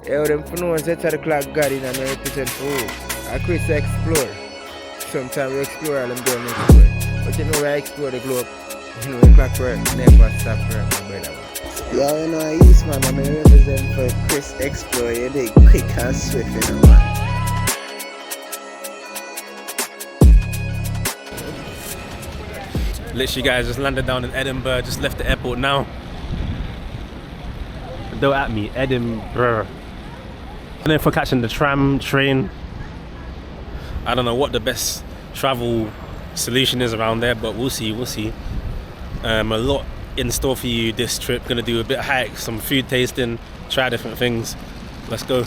Yeah, them for no one say the clock God in and I represent for who? I Chris explore. Sometimes we explore all them don't explore. But you know we explore the globe. You know the clock work never stop forever, my brother. Yeah, you know I East man, I'm represent for Chris Explore, you dig quick and swift, you know man. Literally guys, just landed down in Edinburgh, just left the airport now. Don't at me, Edinburgh. And then for catching the tram, train. I don't know what the best travel solution is around there, but we'll see. A lot in store for you this trip. Gonna do a bit of hike, some food tasting, try different things. Let's go.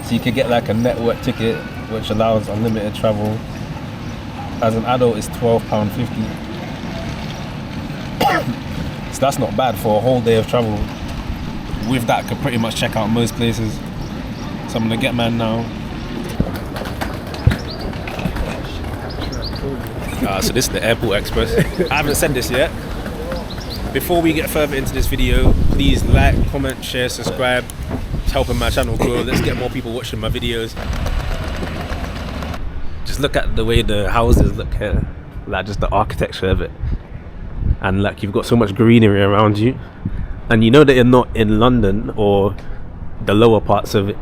So you could get like a network ticket, which allows unlimited travel. As an adult, it's £12.50. So that's not bad for a whole day of travel. With that, I could pretty much check out most places. So I'm gonna get mine now. So this is the Airport Express. I haven't said this yet. Before we get further into this video, please like, comment, share, subscribe. It's helping my channel grow. Let's get more people watching my videos. Just look at the way the houses look here. Like just the architecture of it. And like you've got so much greenery around you. And you know that you're not in London or the lower parts of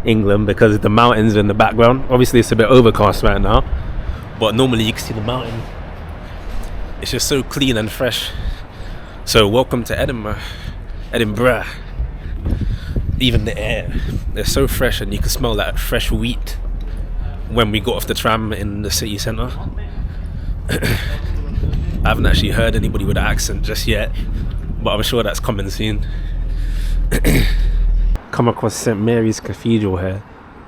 England because the mountains are in the background. Obviously it's a bit overcast right now. But normally you can see the mountain. It's just so clean and fresh. So welcome to Edinburgh. Even the air, they're so fresh and you can smell that fresh wheat when we got off the tram in the city centre. I haven't actually heard anybody with an accent just yet, but I'm sure that's coming soon. Come across St Mary's Cathedral here.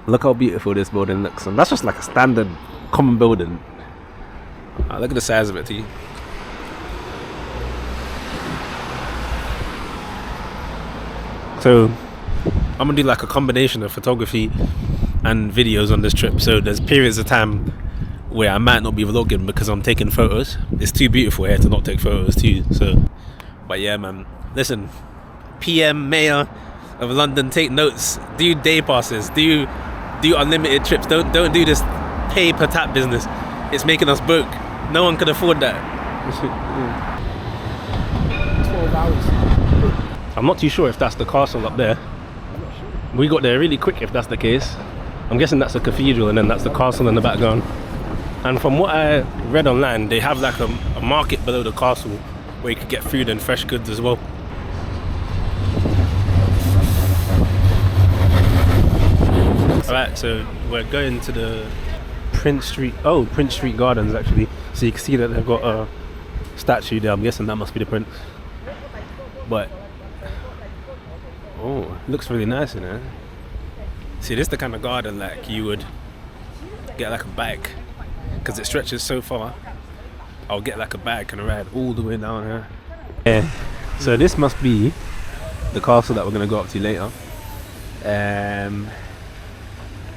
Look how beautiful this building looks, and that's just like a standard common building. Look at the size of it, T. So I'm gonna do like a combination of photography and videos on this trip. So there's periods of time where I might not be vlogging because I'm taking photos. It's too beautiful here to not take photos too. So, but yeah, man. Listen, PM Mayor of London, take notes. Do day passes. Do unlimited trips. Don't do this pay per tap business. It's making us broke. No one can afford that. 12 hours. I'm not too sure if that's the castle up there. We got there really quick if that's the case. I'm guessing that's the cathedral and then that's the castle in the background. And from what I read online, they have like a market below the castle where you could get food and fresh goods as well. Alright, so we're going to the Prince Street Gardens actually. So you can see that they've got a statue there. I'm guessing that must be the prince. But oh, it looks really nice in there. See, this is the kind of garden like you would get like a bike because it stretches so far. I'll get like a bike and ride all the way down here. Yeah. So this must be the castle that we're gonna go up to later. And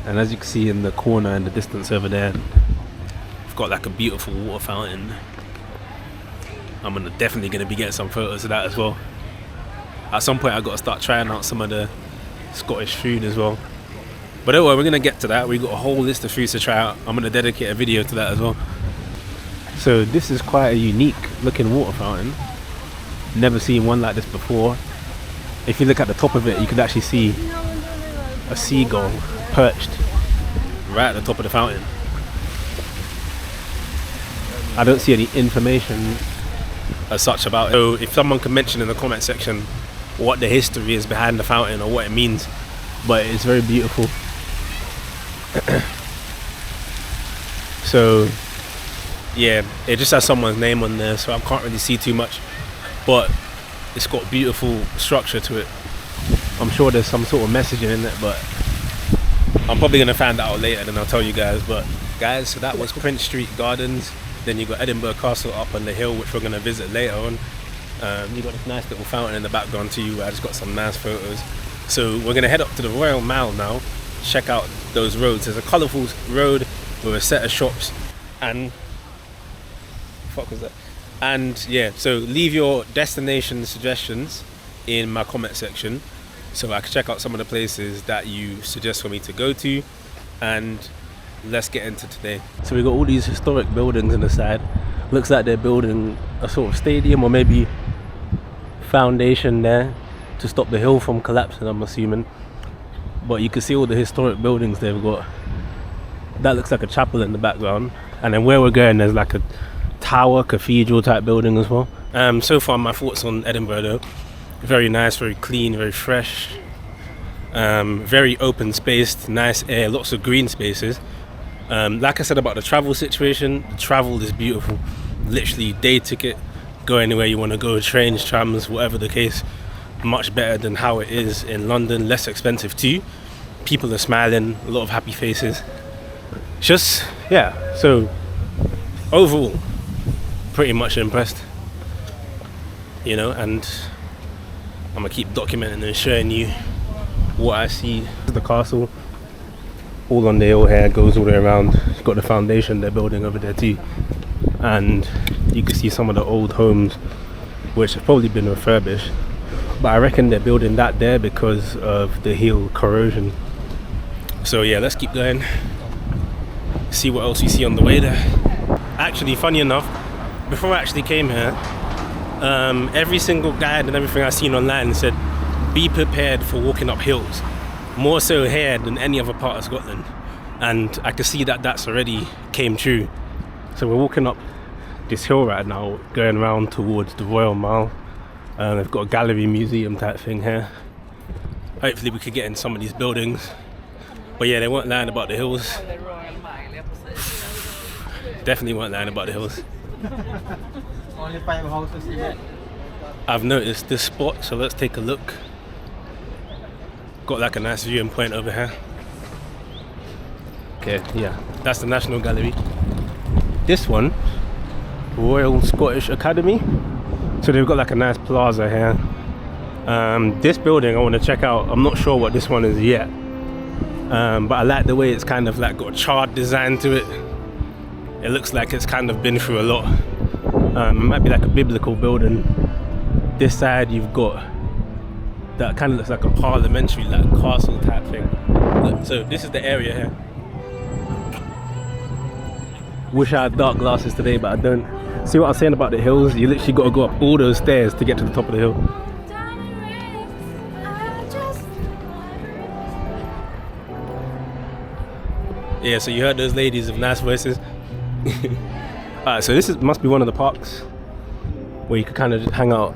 as you can see in the corner in the distance over there, we've got like a beautiful water fountain. I'm definitely gonna be getting some photos of that as well. At some point I've got to start trying out some of the Scottish food as well. But don't worry, we're gonna get to that. We've got a whole list of foods to try out. I'm gonna dedicate a video to that as well. So this is quite a unique looking water fountain. Never seen one like this before. If you look at the top of it, you can actually see a seagull perched right at the top of the fountain. I don't see any information as such about it. So if someone can mention in the comment section what the history is behind the fountain or what it means, but it's very beautiful. So yeah, it just has someone's name on there, so I can't really see too much, but it's got beautiful structure to it. I'm sure there's some sort of messaging in it, but I'm probably gonna find that out later and I'll tell you guys. But guys, so that was Prince Street Gardens. Then you got Edinburgh Castle up on the hill, which we're gonna visit later on. You got this nice little fountain in the background too. I just got some nice photos. So we're gonna head up to the Royal Mile now, check out those roads. There's a colourful road with a set of shops and fuck was that? And yeah, so leave your destination suggestions in my comment section. so I can check out some of the places that you suggest for me to go to, and let's get into today. So we got all these historic buildings on the side. Looks like they're building a sort of stadium or maybe foundation there to stop the hill from collapsing, I'm assuming. But you can see all the historic buildings they've got. That looks like a chapel in the background, and then where we're going there's like a tower, cathedral type building as well. So far my thoughts on Edinburgh though, very nice, very clean, very fresh, very open spaced, nice air, lots of green spaces. Like I said about the travel situation, the travel is beautiful, literally day ticket, go anywhere you want to go, trains, trams, whatever the case, much better than how it is in London, less expensive too. People are smiling, a lot of happy faces. Just, yeah, so overall, pretty much impressed, you know, and I'm gonna keep documenting and showing you what I see. The castle, all on the hill here, goes all the way around. It's got the foundation they're building over there too, and you can see some of the old homes which have probably been refurbished, but I reckon they're building that there because of the hill corrosion. So yeah, let's keep going, see what else we see on the way there. Actually, funny enough, before I actually came here, every single guide and everything I've seen online said be prepared for walking up hills, more so here than any other part of Scotland, and I can see that that's already came true. So we're walking up this hill right now, going around towards the Royal Mile. They've got a gallery museum type thing here. Hopefully we could get in some of these buildings, but yeah, they weren't lying about the hills. Definitely weren't lying about the hills. Only 5 houses here. I've noticed this spot, so let's take a look. Got like a nice viewing point over here. Okay, yeah, that's the National Gallery. This one, Royal Scottish Academy. So they've got like a nice plaza here. This building I want to check out. I'm not sure what this one is yet, but I like the way it's kind of like got a charred design to it. It looks like it's kind of been through a lot. It might be like a biblical building. This side you've got that kind of looks like a parliamentary, like castle type thing. So this is the area here. Wish I had dark glasses today, but I don't. See what I was saying about the hills? You literally got to go up all those stairs to get to the top of the hill. Yeah, so you heard those ladies with nice voices. Alright, so this must be one of the parks where you could kind of just hang out.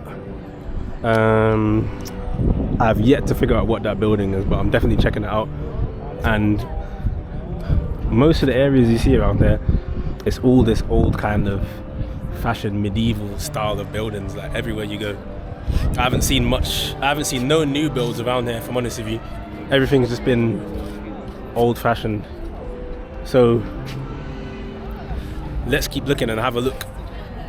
I've yet to figure out what that building is, but I'm definitely checking it out. And most of the areas you see around there, it's all this old kind of fashion medieval style of buildings, like everywhere you go. I haven't seen no new builds around there, if I'm honest with you. Everything's just been old fashioned. So let's keep looking and have a look,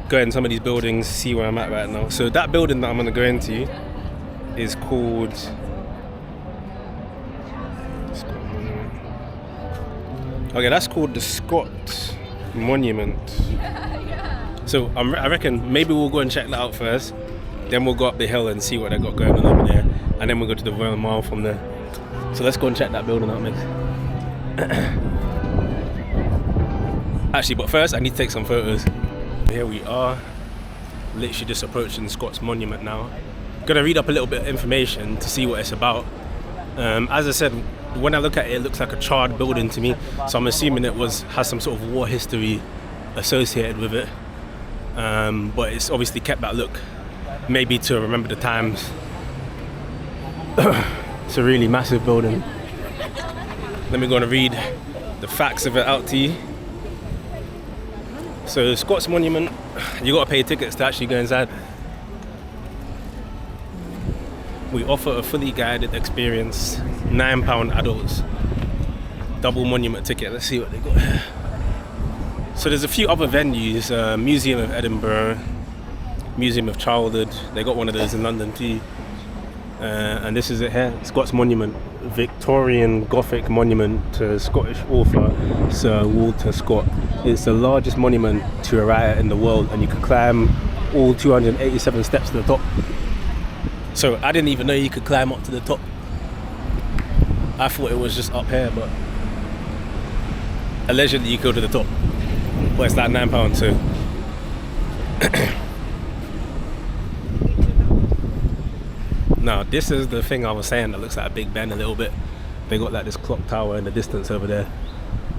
go in some of these buildings, see where I'm at right now. So that building that I'm going to go into is called, okay, that's called the Scott Monument. So I reckon maybe we'll go and check that out first, then we'll go up the hill and see what they got going on over there, and then we'll go to the Royal Mile from there. So let's go and check that building out, mate. Actually, but first I need to take some photos. Here we are, literally just approaching Scott's Monument now. Gonna read up a little bit of information to see what it's about. As I said, when I look at it, it looks like a charred building to me, so I'm assuming it has some sort of war history associated with it. But it's obviously kept that look, maybe to remember the times. It's a really massive building. Let me go and read the facts of it out to you. So Scott's Monument, you got to pay tickets to actually go inside. We offer a fully guided experience, £9 adults, double monument ticket. Let's see what they got here. So there's a few other venues, Museum of Edinburgh, Museum of Childhood. They got one of those in London too. And this is it here, Scott's Monument, Victorian Gothic monument to Scottish author Sir Walter Scott. It's the largest monument to a writer in the world, and you can climb all 287 steps to the top. So I didn't even know you could climb up to the top. I thought it was just up here, but allegedly you go to the top. But it's like £9, so. Now, this is the thing I was saying that looks like a Big Ben a little bit. They got like this clock tower in the distance over there.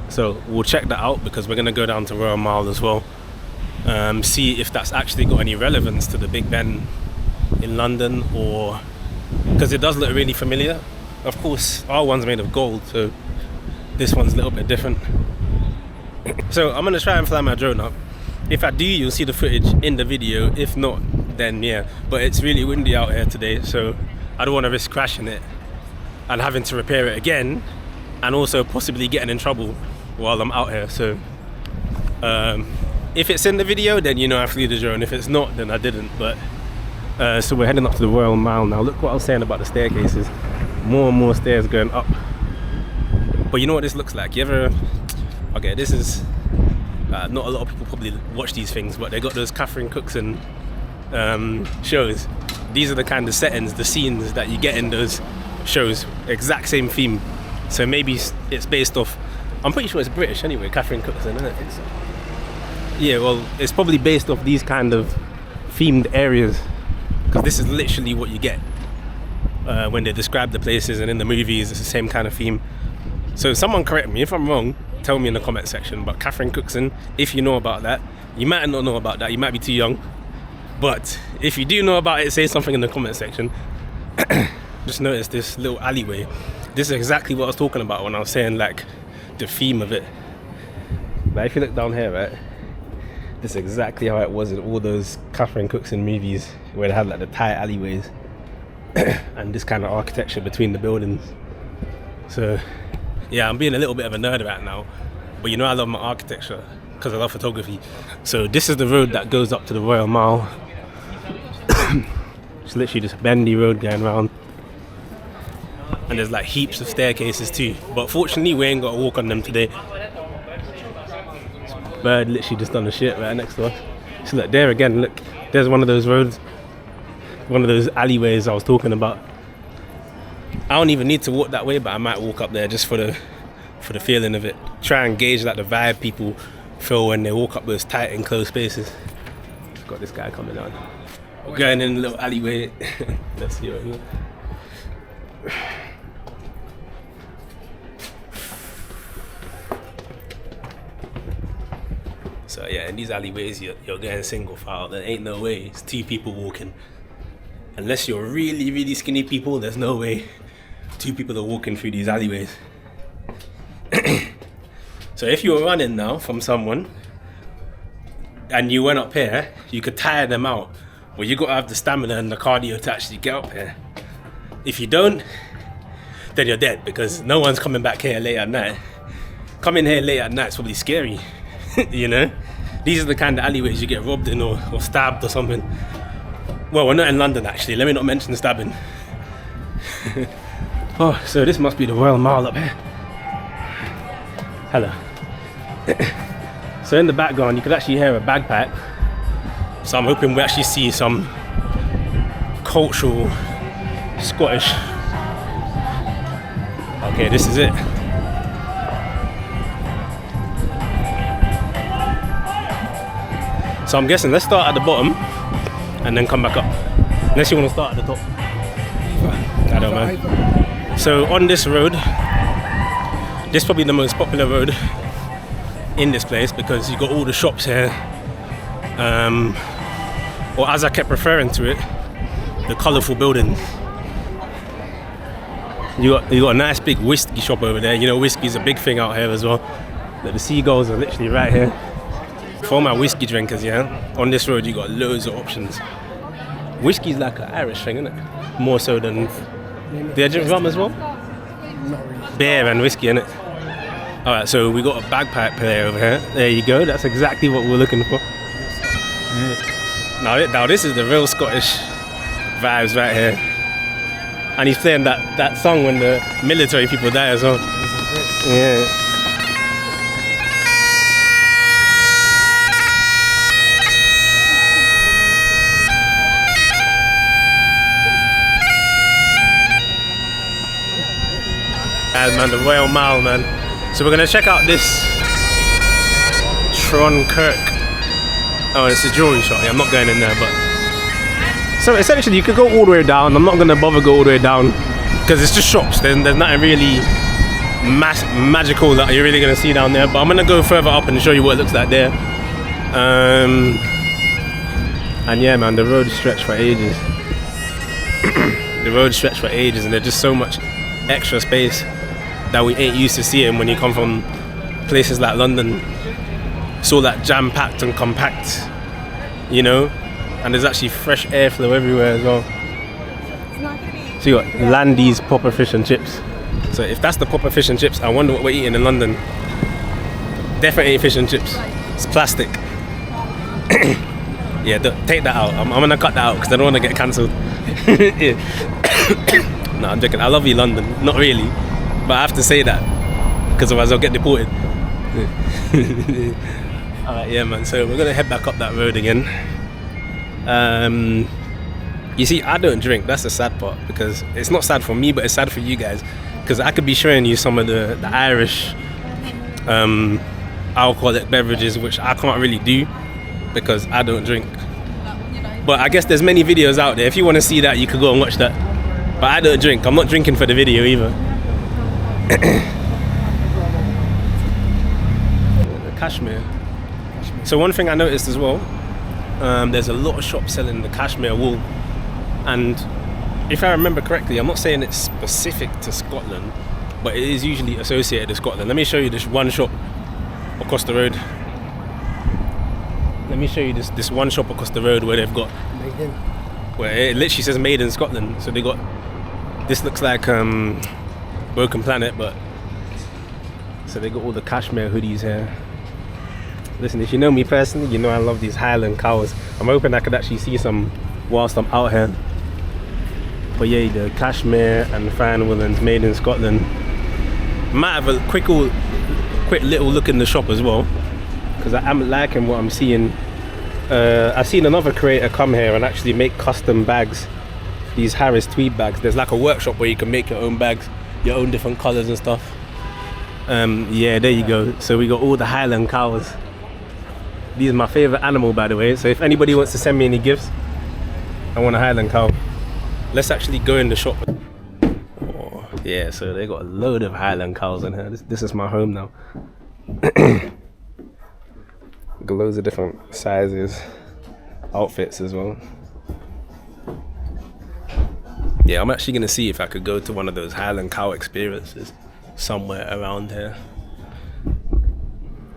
So we'll check that out because we're gonna go down to Royal Mile as well. See if that's actually got any relevance to the Big Ben in London, or because it does look really familiar. Of course, our one's made of gold, so this one's a little bit different. So I'm gonna try and fly my drone up. If I do, you'll see the footage in the video. If not, then yeah. But it's really windy out here today, so I don't want to risk crashing it and having to repair it again, and also possibly getting in trouble while I'm out here. So if it's in the video, then you know I flew the drone. If it's not, then I didn't. But so we're heading up to the Royal Mile now. Look what I was saying about the staircases. More and more stairs going up. But you know what this looks like? You ever... Okay, this is... not a lot of people probably watch these things, but they got those Catherine Cookson shows. These are the kind of settings, the scenes that you get in those shows. Exact same theme. So maybe it's based off... I'm pretty sure it's British anyway, Catherine Cookson, isn't it? Yeah, well, it's probably based off these kind of themed areas, because this is literally what you get when they describe the places, and in the movies it's the same kind of theme. So someone correct me if I'm wrong, tell me in the comment section. But Catherine Cookson, if you know about that, you might not know about that, you might be too young, but if you do know about it, say something in the comment section. Just noticed this little alleyway. This is exactly what I was talking about when I was saying like the theme of it. But if you look down here, right, this is exactly how it was in all those Catherine Cookson movies where they had like the tight alleyways and this kind of architecture between the buildings. So yeah, I'm being a little bit of a nerd about it now, but you know I love my architecture because I love photography. So this is the road that goes up to the Royal Mile. It's literally this bendy road going around, and there's like heaps of staircases too, but fortunately we ain't got to walk on them today. This bird literally just done the shit right next to us. So look there again, look, there's one of those roads, one of those alleyways I was talking about. I don't even need to walk that way, but I might walk up there just for the feeling of it. Try and gauge like the vibe people feel when they walk up those tight enclosed spaces. Got this guy coming on. We're going in a little alleyway. Let's see right here. So yeah, in these alleyways you're getting single file. There ain't no way it's two people walking. Unless you're really, really skinny people, there's no way two people are walking through these alleyways. So if you were running now from someone and you went up here, you could tire them out. Well, you got to have the stamina and the cardio to actually get up here. If you don't, then you're dead, because no one's coming back here late at night. Coming here late at night is probably scary. You know, these are the kind of alleyways you get robbed in or stabbed or something. Well, we're not in London actually, let me not mention stabbing. Oh, so this must be the Royal Mile up here. Hello. So in the background you could actually hear a bagpipe, so I'm hoping we actually see some cultural Scottish. Okay, this is it. So I'm guessing let's start at the bottom and then come back up. Unless you want to start at the top. I don't know. So on this road, this is probably the most popular road in this place because you got all the shops here. Or as I kept referring to it, the colourful buildings. You got a nice big whiskey shop over there. You know, whiskey's a big thing out here as well. The seagulls are literally right here. For all my whiskey drinkers, yeah, on this road you got loads of options. Whiskey's like an Irish thing, isn't it? More so than... Do you drink rum as well? Not really. Beer and whiskey, innit? Alright, so we got a bagpipe player over here. There you go, that's exactly what we're looking for. Now this is the real Scottish vibes right here. And he's playing that song when the military people die as well. Yeah. And man, the Royal Mile, man. So we're gonna check out this Tron Kirk. Oh, it's a jewelry shop. Yeah, I'm not going in there, but so essentially you could go all the way down. I'm not gonna bother go all the way down because it's just shops. There's nothing really magical that you're really gonna see down there. But I'm gonna go further up and show you what it looks like there. And yeah, man, the road stretched for ages. The road stretched for ages, and there's just so much extra space that we ain't used to seeing when you come from places like London. It's all that jam-packed and compact, you know, and there's actually fresh airflow everywhere as well. So you got Landy's proper fish and chips. So if that's the proper fish and chips, I wonder what we're eating in London. Definitely ain't fish and chips. It's plastic. Yeah, take that out. I'm gonna cut that out because I don't want to get cancelled. No, I'm joking. I love you, London. Not really, but I have to say that because otherwise I'll get deported. Alright, yeah, man. So we're gonna head back up that road again. You see, I don't drink. That's the sad part, because it's not sad for me, but it's sad for you guys, because I could be showing you some of the Irish alcoholic beverages, which I can't really do because I don't drink. But I guess there's many videos out there. If you want to see that, you could go and watch that. But I don't drink. I'm not drinking for the video either. Cashmere. So one thing I noticed as well, there's a lot of shops selling the cashmere wool, and if I remember correctly, I'm not saying it's specific to Scotland, but it is usually associated to Scotland. Let me show you this one shop across the road. Let me show you this one shop across the road where they've got, where it literally says made in Scotland. So they got, this looks like Broken Planet, but so they got all the cashmere hoodies here. Listen, if you know me personally, you know I love these Highland cows. I'm hoping I could actually see some whilst I'm out here. But yeah, the cashmere and fine woolens made in Scotland. Might have a quick little look in the shop as well, because I am liking what I'm seeing. I've seen another creator come here and actually make custom bags, these Harris tweed bags. There's like a workshop where you can make your own bags, your own different colours and stuff. Yeah, there you go. So we got all the Highland cows. These are my favourite animal, by the way, so if anybody wants to send me any gifts, I want a Highland cow. Let's actually go in the shop. Oh, yeah, so they got a load of Highland cows in here. This is my home now. Got loads of different sizes, outfits as well. Yeah, I'm actually going to see if I could go to one of those Highland cow experiences somewhere around here.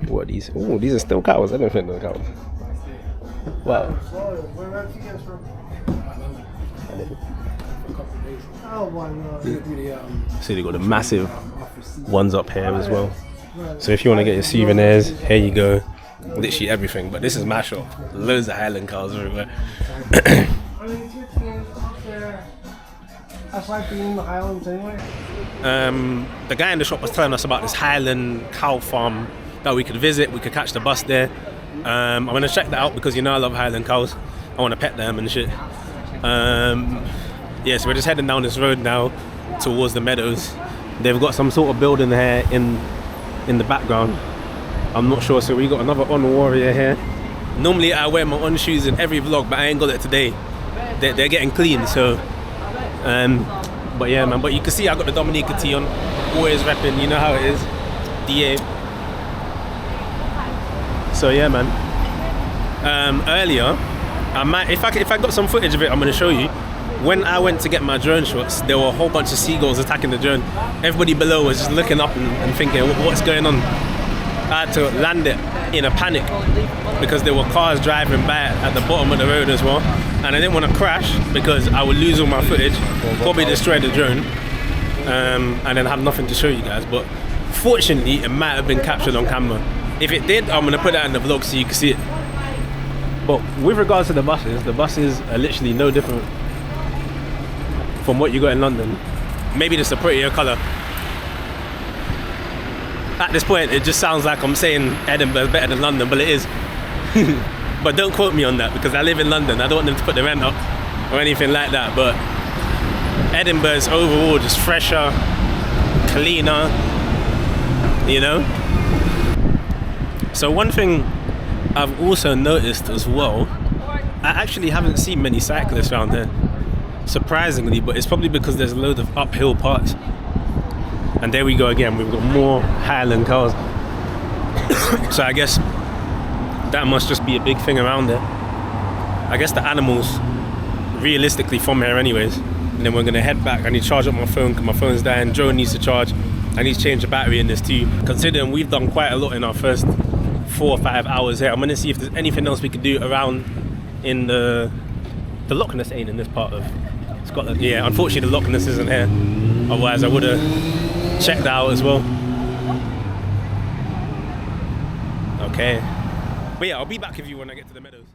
What are these? Oh, these are still cows. I don't think they're cows. Wow. So they got the massive ones up here as well. So if you want to get your souvenirs, here you go. Literally everything. But this is my shop. Loads of Highland cows everywhere. The guy in the shop was telling us about this Highland cow farm that we could visit. We could catch the bus there. I'm gonna check that out because you know I love Highland cows. I want to pet them and shit. Yeah, so we're just heading down this road now towards the meadows. They've got some sort of building here in the background. I'm not sure. So we got another On Warrior here. Normally I wear my On shoes in every vlog, but I ain't got it today. They're getting clean, so but yeah, man. But you can see I got the Dominica tee on, always repping, you know how it is, DA. So yeah, man. Earlier, I might, if I got some footage of it, I'm gonna show you. When I went to get my drone shots, there were a whole bunch of seagulls attacking the drone. Everybody below was just looking up and thinking, what's going on? I had to land it in a panic because there were cars driving by at the bottom of the road as well, and I didn't want to crash because I would lose all my footage, probably destroy the drone, and then have nothing to show you guys. But fortunately, it might have been captured on camera. If it did, I'm gonna put that in the vlog so you can see it. But with regards to the buses are literally no different from what you got in London. Maybe just a prettier colour. At this point, it just sounds like I'm saying Edinburgh is better than London, but it is. But don't quote me on that because I live in London. I don't want them to put the rent up or anything like that. But Edinburgh is overall just fresher, cleaner, you know. So one thing I've also noticed as well, I actually haven't seen many cyclists around here, surprisingly, but it's probably because there's a load of uphill parts. And there we go again, we've got more Highland cars. So I guess that must just be a big thing around there. I guess the animals realistically from here anyways. And then we're gonna head back. I need to charge up my phone because my phone's dying. Joe needs to charge. I need to change the battery in this too. Considering we've done quite a lot in our first 4 or 5 hours here, I'm gonna see if there's anything else we could do around in the Loch Ness ain't in this part of Scotland. Yeah, unfortunately the Loch Ness isn't here. Otherwise I would have checked out as well. Okay. But yeah, I'll be back with you when I get to the meadows.